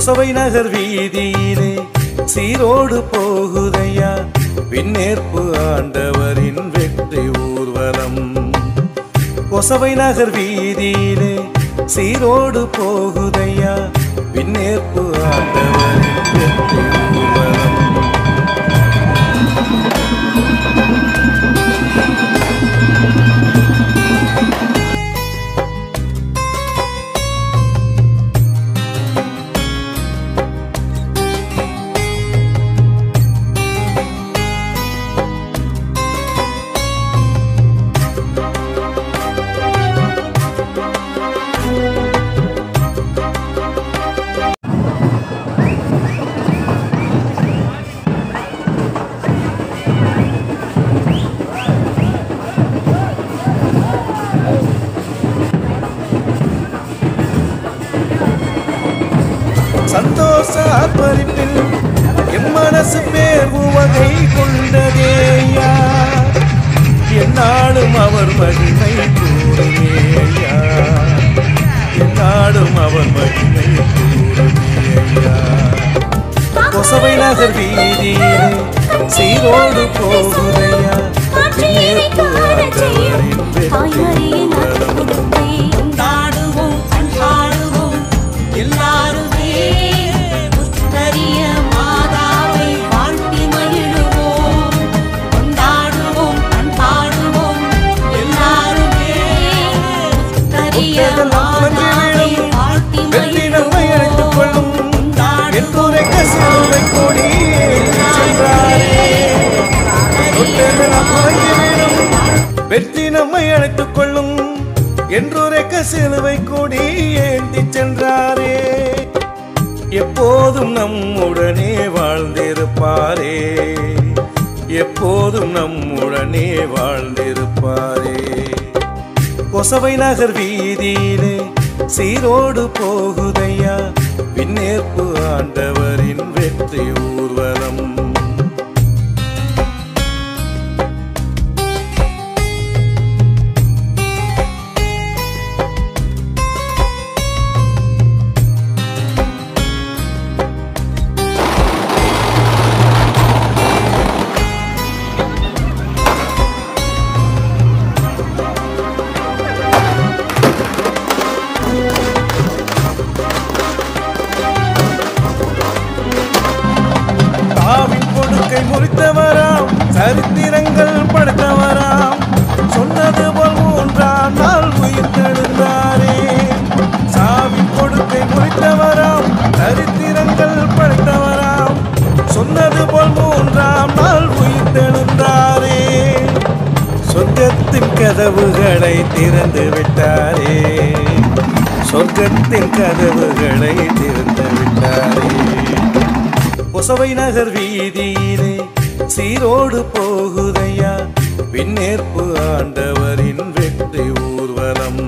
கொசவை நகர் வீதியிலே சீரோடு போகுதையா விண்ணேற்பு ஆண்டவரின் வெற்றி ஊர்வலம். கொசவை நகர் வீதியிலே சீரோடு போகுதையா விண்ணேற்பு ஆண்டவரின் வெற்றி ஊர்வலம். சந்தோஷ ஆர்ப்பரிப்பில் என் மனசு பேர் உவகை கொண்டதேயா, என்னாலும் அவர் மகிமை கூறுமேயா, என்னாலும் அவர் மகிமை கூறுமேயா. கொசவை நகர் வீதியிலே சீரோடு போகுதையா விண்ணேற்பு ஆண்டவரின் வெற்றி ஊர்வலம். வெற்றி நம்மை அழைத்துக் கொள்ளும் என்றுரைக்க சிலுவை கொடி ஏந்தி சென்றாரே. எப்போதும் நம்முடனே வாழ்ந்திருப்பாரே, எப்போதும் நம்முடனே வாழ்ந்திருப்பாரே. கொசவை நகர் வீதியிலே சீரோடு போகுதையா விண்ணேற்பு ஆண்டவரின் வெற்றி ஊர்வலம். முறித்தவராம் சரித்திரங்கள் படைத்தவராம், சொன்னது போல் 3ஆம் நாள் உயிர்த்தெழுந்தாரே. சாவின் கொடுக்கை முறித்தவராம் சரித்திரங்கள் படைத்தவராம், சொன்னது போல் 3ஆம் நாள் உயிர்த்தெழுந்தாரே. சொர்க்கத்தின் கதவுகளை திறந்து விட்டாரே, சொர்க்கத்தின் கதவுகளை திறந்து விட்டாரே. கொசவை நகர் வீதியிலே சீரோடு போகுதையா விண்ணேற்பு ஆண்டவரின் வெற்றி ஊர்வலம்.